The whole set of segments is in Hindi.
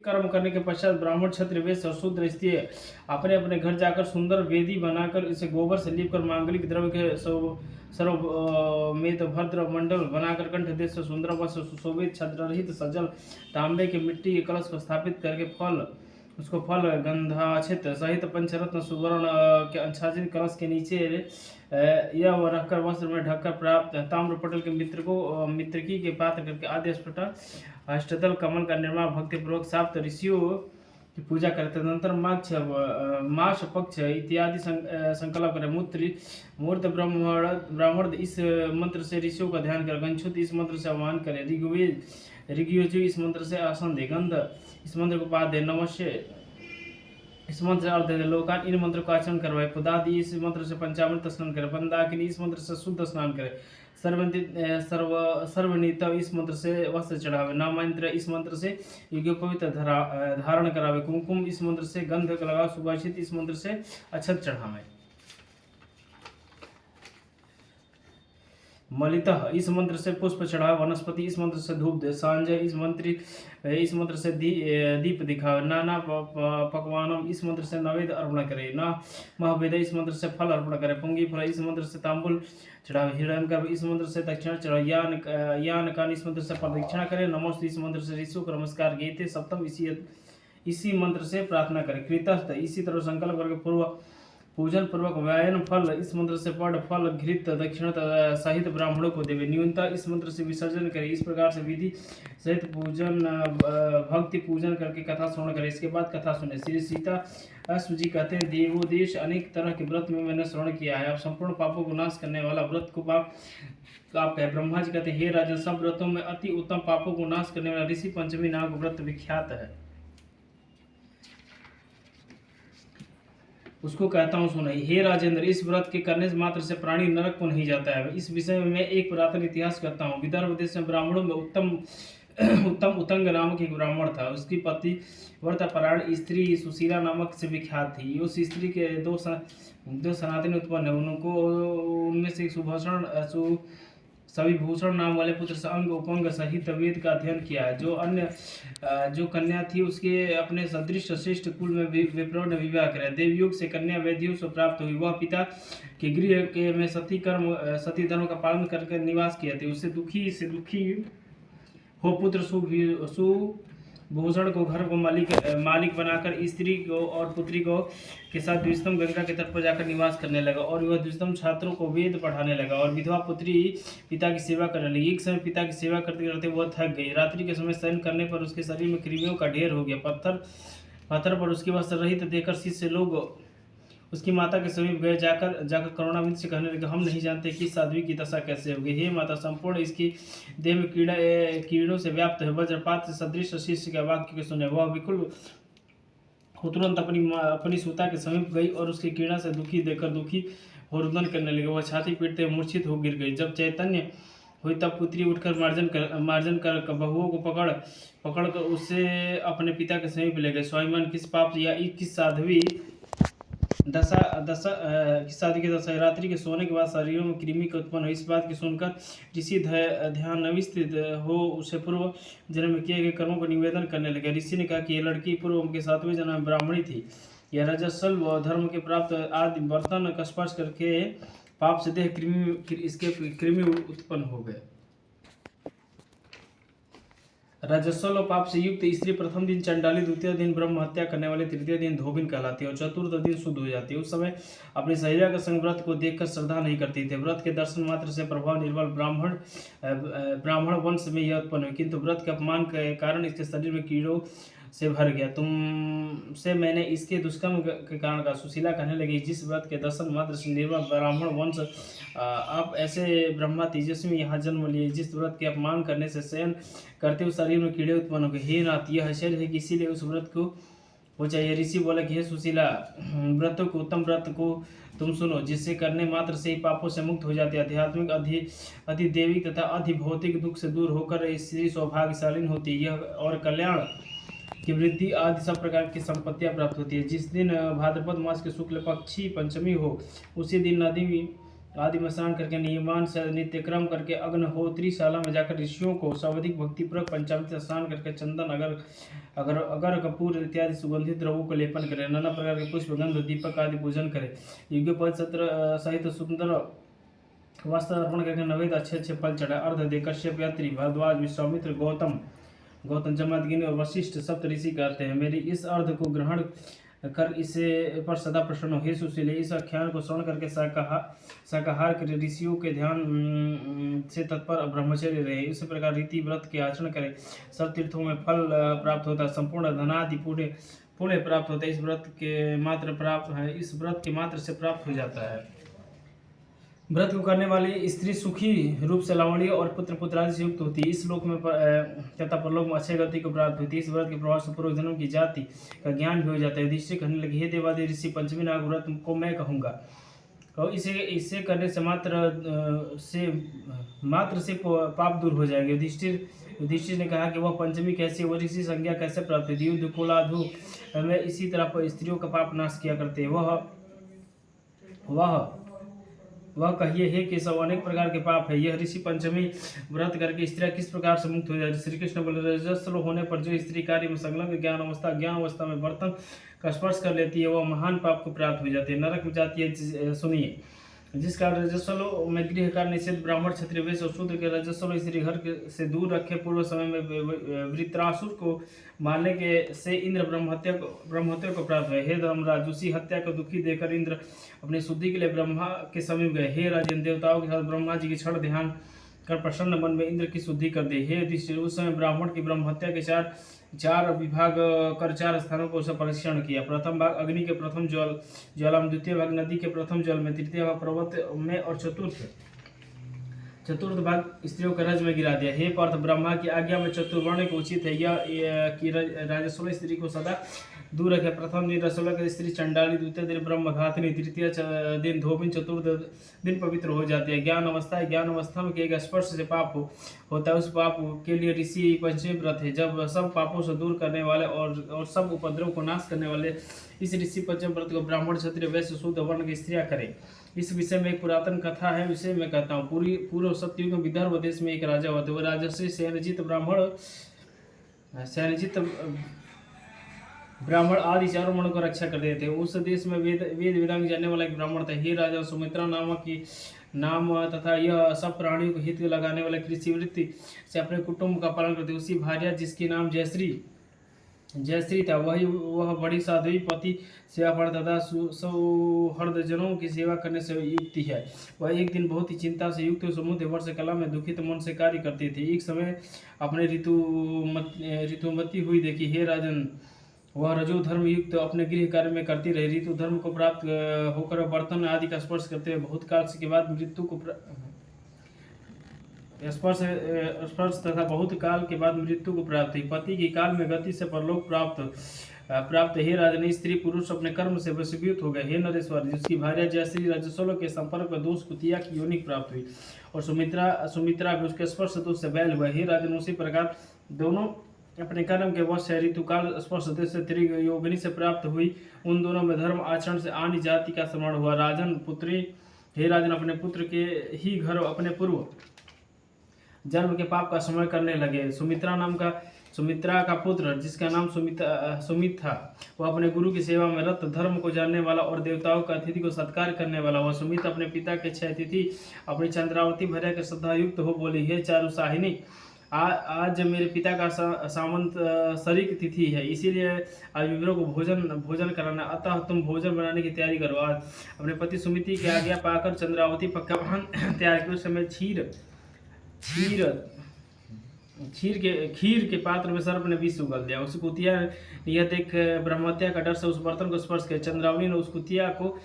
कर्म करने के पश्चात ब्राह्मण, क्षत्रिय, वैश्य और शूद्र स्त्रीय अपने अपने घर जाकर सुंदर वेदी बनाकर इसे गोबर से लीप कर मांगलिक द्रव्य के सर्वमेत भद्र मंडल बनाकर कंठ देश से सुंदर वस्त्र सुशोभित छद्र रहित सजल तांबे के मिट्टी के कलश को स्थापित करके फल गंधाचित सहित पंचरत्न सुवर्ण के आच्छादित कलश के नीचे यह वह रखकर वस्त्र में ढककर प्राप्त ताम्रपटल के मित्रकी के पात्र करके आदि अष्टदल कमल का निर्माण भक्तिपूर्वक साप्त ऋषियों की पूजा करते तदनंतर मास पक्ष इत्यादि संकल्प करें। मूर्त ब्राह्मण इस मंत्र से ऋषियों का ध्यान कर गंछुत इस मंत्र से आह्वान करें। ऋग्यजु इस मंत्र से आसन दे। गंध इस मंत्र को पाठ दे। नमस्ते इस मंत्र से अर्थ दे। लोकान इन मंत्र को आचरण करवाए। पुदादि इस मंत्र से पंचामृत स्नान करे। बंदाकिनी इस मंत्र से शुद्ध स्नान करे। सर्वनीत इस मंत्र से वस्त्र चढ़ावे। नामंत्र इस मंत्र से यज्ञोपवीत धारण करावे। कुमकुम इस मंत्र से गंध लगावे। सुभाषित इस मंत्र से अक्षत चढ़ावे। मलितः इस मंत्र से पुष्प चढ़ावे। वनस्पति इस मंत्र से धूप दे। सांजय इस मंत्र से दीप दिखावे। नाना पकवानम इस मंत्र से नैवेद्य अर्पण करे। न महावेद इस मंत्र से फल अर्पण करे। पुंगी फल इस मंत्र से तांबुल चढ़ावे। हिरण्यगर्भ इस मंत्र से दक्षिणा चढ़ावे। यान कान इस मंत्र से प्रदक्षिणा करे। नमोस्तु इस मंत्र से ऋषियों को नमस्कार गीते सप्तम इसी मंत्र से प्रार्थना करे। कृतस्थ इसी तरह संकल्प करके पूजन पूर्वक व्यायन फल इस मंत्र से पढ़ फल घृत दक्षिण सहित ब्राह्मणों को देवे। न्यूनता इस मंत्र से विसर्जन करे। इस प्रकार से विधि सहित पूजन भक्ति पूजन करके कथा श्रवण करे। इसके बाद कथा सुने। श्री सीता अश्व जी कहते हैं, देवोदेश अनेक तरह के व्रत में मैंने श्रवण किया है। अब संपूर्ण पापों को नाश करने वाला व्रत को आप कहे। ब्रह्मा जी कहते हैं, हे राजन, सब व्रतों में अति उत्तम पापों को नाश करने वाला ऋषि पंचमी नाग व्रत विख्यात है। उसको कहता हूँ सुनाई। हे राजेंद्र, इस व्रत के करने मात्र से प्राणी नरक को नहीं जाता है। इस विषय में मैं एक पुरातन इतिहास करता हूँ। विदर्भ देश में ब्राह्मणों में उत्तम उतंग नामक एक ब्राह्मण था। उसकी पति व्रतपरायण स्त्री सुशीला नामक से विख्यात थी। उस स्त्री के दो सनातनी उत्पन्न है। उनमें से एक सविभूषण नाम वाले पुत्र से अंग उपंग सहित वेद का अध्ययन किया है। जो कन्या थी उसके अपने सदृश श्रेष्ठ कुल में विप्रों ने विवाह किया। देवयुग से कन्या वैदियों से प्राप्त हुई। वह पिता के गृह के में सती धर्म का पालन करके निवास किए थे। उससे दुखी हो पुत्र सुभूषण को घर को मालिक बनाकर स्त्री को और पुत्री को के साथ द्विजतम गंगा के तट पर जाकर निवास करने लगा। और वह द्विजतम छात्रों को वेद पढ़ाने लगा। और विधवा पुत्री पिता की सेवा करने लगी। एक समय पिता की सेवा करते करते वह थक गई। रात्रि के समय शयन करने पर उसके शरीर में कृमियों का ढेर हो गया। पत्थर पर उसके वस्त्र रहित देखकर शिष्य लोग उसकी माता के समीप गए। जाकर करुणाविंद से कहने लगे, हम नहीं जानते कि साध्वी की दशा कैसे होगी। हे माता, संपूर्ण इसकी देह में कीड़ों से व्याप्त है। वज्रपात से सदृश शिष्य के वाक्य के सुने वह विकुल हो तुरंत अपनी सूता के समीप गई और उसकी कीड़ा से दुखी हो रुदन करने लगे। वह छाती पीटते मूर्छित हो गिर गई। जब चैतन्य हुई तब पुत्री उठकर मार्जन कर बहुओं को पकड़ कर उससे अपने पिता के समीप ले गए। स्वाभिमान किस पाप या किस साध्वी की दशा रात्रि के सोने के बाद शरीरों में कृमि के उत्पन्न हो। इस बात की सुनकर ऋषि ध्यानाविष्ट हो उसे पूर्व जन्म में किए गए कर्मों को निवेदन करने लगे। ऋषि ने कहा कि यह लड़की पूर्व के 7वें जन्म में ब्राह्मणी थी। यह रजस्वल धर्म के प्राप्त आदि बर्तन का स्पर्श करके पाप से देह कृमि उत्पन्न हो गए। रजस्वल और पाप से युक्त स्त्री प्रथम दिन चंडाली, द्वितीय दिन ब्रह्म हत्या करने वाले, तृतीय दिन धोबिन कहलाती है और चतुर्थ दिन शुद्ध हो जाती है। उस समय अपने सहेलिया का संग व्रत को देखकर श्रद्धा नहीं करती थे। व्रत के दर्शन मात्र से प्रभाव निर्बल ब्राह्मण वंश में यह उत्पन्न हुई। किंतु व्रत के अपमान के कारण इसके शरीर में कीड़ों से भर गया। तुमसे मैंने इसके दुष्कर्म के कारण कहा। सुशीला कहने लगी, जिस व्रत के दर्शन मात्र से निर्बल ब्राह्मण वंश आप ऐसे ब्रह्मा तेजस्वी यहाँ जन्म लिए, जिस व्रत के अपमान करने से शयन करते हुए शरीर में कीड़े उत्पन्न हो गए। हे नाथ, यह आश्चर्य है कि इसीलिए उस व्रत को हो चाहिए। ऋषि बोला कि हे सुशीला, व्रतों को उत्तम व्रत को तुम सुनो, जिससे करने मात्र से ही पापों से मुक्त हो जाती है। आध्यात्मिक अधिदेविक तथा अधिभौतिक दुख से दूर होकर स्त्री सौभाग्यशालीन होती है। यह और कल्याण की वृद्धि आदि सब प्रकार की संपत्तियां प्राप्त होती है। जिस दिन भाद्रपद मास के शुक्ल पक्षी पंचमी हो, उसी दिन आदि में स्नान करके नियमान से नित्यक्रम करके अग्निहोत्रीशाला में जाकर ऋषियों को सर्वाधिक भक्तिपूर्वक पंचामृत से स्नान करके चंदन अगर अगर अगर कपूर इत्यादि सुगंधित द्रव्यों को लेपन करे, नाना प्रकार के पुष्प गंध दीपक आदि पूजन करे, युगपद सत्र सहित सुंदर वस्त्र अर्पण करके नवेद अच्छे अच्छे फल चढ़ाए, अर्ध दे कश्यप यात्री भरद्वाज विश्वामित्र गौतम जमदग्नि और वशिष्ठ सप्त ऋषि कहते हैं। मेरी इस अर्ध को ग्रहण कर इसे पर सदा प्रसन्न हो। हे सुशीले, इस आख्यान को श्रवण करके शाकाहार के ऋषियों के ध्यान से तत्पर ब्रह्मचर्य रहे। इस प्रकार रीति व्रत के आचरण करें, सब तीर्थों में फल प्राप्त होता है, संपूर्ण धनादि पुण्य प्राप्त होता है। इस व्रत के मात्र से प्राप्त हो जाता है। व्रत को करने वाली स्त्री सुखी रूप से लावण्य और पुत्र पुत्रादि से युक्त होती है। इस लोक में तथा परलोक में अच्छे गति को प्राप्त होती है। इस व्रत के प्रभाव से पूर्व जन्म की जाति का ज्ञान भी हो जाता है। युधिष्ठिर कहने लगे, हे देवादि ऋषि, पंचमी नाग व्रत को मैं कहूँगा और इसे करने से मात्र से पाप दूर हो जाएंगे। युधिष्ठिर ने कहा कि वह पंचमी कैसे, वह ऋषि संज्ञा कैसे प्राप्त हुई? युद्ध कोलाधु में इसी तरह स्त्रियों का पाप नाश किया करते हैं। वह कहिए, हे केशव, अनेक प्रकार के पाप है। यह ऋषि पंचमी व्रत करके स्त्रियां किस प्रकार से मुक्त हो जाती? श्री कृष्ण बोले, रजस्वल होने पर जो स्त्री कार्य में संलग्न ज्ञान अवस्था में बर्तन का स्पर्श कर लेती है, वह महान पाप को प्राप्त हो जाती है, नरक में जाती है। सुनिए, जिस कारण रजस्वल में गृह का निषेध ब्राह्मण क्षत्रिय वैश्य और शूद्र के रजस्वल स्त्री घर से दूर रखे। पूर्व समय में वृत्रासुर को मारने के से इंद्र ब्रह्महत्या को प्राप्त हुए। हे धर्मराज, उसी हत्या को दुखी देकर इंद्र अपनी शुद्धि के लिए ब्रह्मा के समीप गए। हे राजन, देवताओं के साथ ब्रह्मा जी की क्षण ध्यान कर प्रसन्न मन में इंद्र की शुद्धि कर दी। हे युधिष्ठिर, उस समय ब्राह्मण की ब्रह्महत्या के चार विभाग कर 4 स्थानों को उसे परीक्षण किया। प्रथम भाग अग्नि के प्रथम ज्वाला में, द्वितीय भाग नदी के प्रथम जल में, तृतीय भाग पर्वत में और चतुर्थ भाग स्त्रियों के रज में गिरा दिया। हे पार्थ, ब्रह्मा की आज्ञा में चतुर्वर्ण को उचित है यह कि राजस्वल स्त्री को सदा दूर रखे। प्रथम दिन रसोलक स्त्री चंडाली, द्वितीय दिन ब्रह्मघातिनी, तृतीय दिन धोबिन, चतुर्थ दिन पवित्र हो जाती है। ज्ञान अवस्था में एक स्पर्श से पाप होता है। उस पाप के लिए ऋषि पंचमी व्रत है। जब सब पापों से दूर करने वाले और सब उपद्रव को नाश करने वाले इस ऋषि पंचमी व्रत को ब्राह्मण क्षत्रिय वैश्य शूद्र वर्ण की स्त्रियां करें। इस विषय में एक पुरातन कथा है, विषय में कहता हूँ। पूर्व सतयुग में विदर्भ देश में एक राजा हुआ था। वह राजर्षि सेनजीत ब्राह्मण आदि चारों वर्णों को रक्षा करते थे। उस देश में वेद वेदांग जानने वाला एक ब्राह्मण था। हे राजा, सुमित्रा नाम तथा यह सब प्राणियों को हित लगाने वाले कृषि वृत्ति से अपने कुटुंब का पालन करते। उसी भार्या, जिसके नाम जयश्री था, वह बड़ी साध्वी, पति सेवा तथा सौहृदजनों की सेवा करने से युक्ति है। वह एक दिन बहुत ही चिंता से युक्त समुद्र वर्ष कला में दुखित मन से कार्य करती थी। एक समय अपने ऋतुमती हुई देखी। हे राजन, वह रजो धर्म युक्त अपने गृह कार्य में करती रही। ऋतु धर्म को प्राप्त होकर बर्तन आदि का स्पर्श करते हुए बहुत काल के बाद मृत्यु को स्पर्श तथा बहुत काल के बाद मृत्यु को प्राप्त हुई। पति की काल में गति से परलोक प्राप्त। हे राजन, स्त्री पुरुष अपने कर्म से वशीभूत हो गए। हे नरेश्वर, जिसकी भार्या जयश्री रजस्वल के संपर्क में दोष कुतिया की योनि प्राप्त हुई और सुमित्रा भी उसके स्पर्श दोष से बैल हुआ। हे राजन, उसी प्रकार दोनों अपने कर्म के वश ऋतुकाल स्पर्श से त्रियोगिनी से प्राप्त हुई। उन दोनों में धर्म आचरण से आनी जाति का श्रवण हुआ। हे राजन, अपने पुत्र के ही घर अपने पूर्व जन्म के पाप का स्मरण करने लगे। सुमित्रा का पुत्र, जिसका नाम सुमित था, वह अपने गुरु की सेवा में रत, धर्म को जानने वाला और देवताओं का अतिथि को सत्कार करने वाला। वह सुमित अपने पिता के 6 तिथि अपनी चंद्रावती भर्या के श्रद्धा युक्त हो बोली, हे चारुसाहिनी, आज मेरे पिता का सामंत सरिक तिथि है, इसीलिए आज विप्रों को भोजन कराना। अतः तुम भोजन बनाने की तैयारी करो। आज अपने पति सुमिति की आज्ञा पाकर चंद्रावती पकवान तैयार किए। उस समय खीर के पात्र में सर्प ने विष उगल दिया। उस कुतिया ने यह देख ब्रह्महत्या का डर से उस बर्तन को स्पर्श किया। चंद्रावली ने उस कुतिया को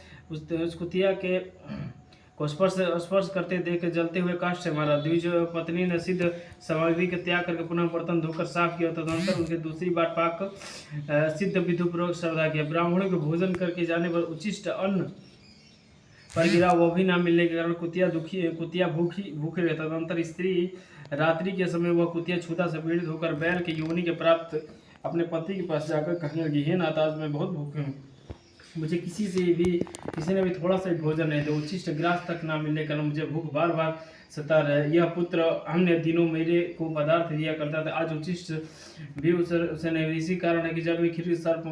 स्पर्श करते देख जलते हुए काष्ठ से मारा। द्विज पत्नी ने सिद्ध सामग्री के त्याग करके पुनः बर्तन धोकर साफ किया। तदनंतर उनके दूसरी बार पाक सिद्ध विधिपूर्वक श्रद्धा किया। ब्राह्मणों को भोजन करके जाने पर उचिष्ट अन्न पर गिरा, वह भी न मिलने के कारण कुतिया भूखे रहे। तदनंतर स्त्री रात्रि के समय वह कुतिया छूता से पीड़ित होकर बैल के योनि के प्राप्त अपने पति के पास जाकर कहने लगी, हे नाथ, आज मैं बहुत भूखे हूँ, मुझे किसी ने भी थोड़ा सा भी भोजन नहीं दे, उच्छिष्ट ग्रास तक ना मिलने कारण मुझे भूख बार बार सता रहे। यह पुत्र अन्य दिनों मेरे को पदार्थ दिया करता था, आज उच्छिष्ट भी उसे नहीं। इसी कारण है कि जब मैं खीर सर्प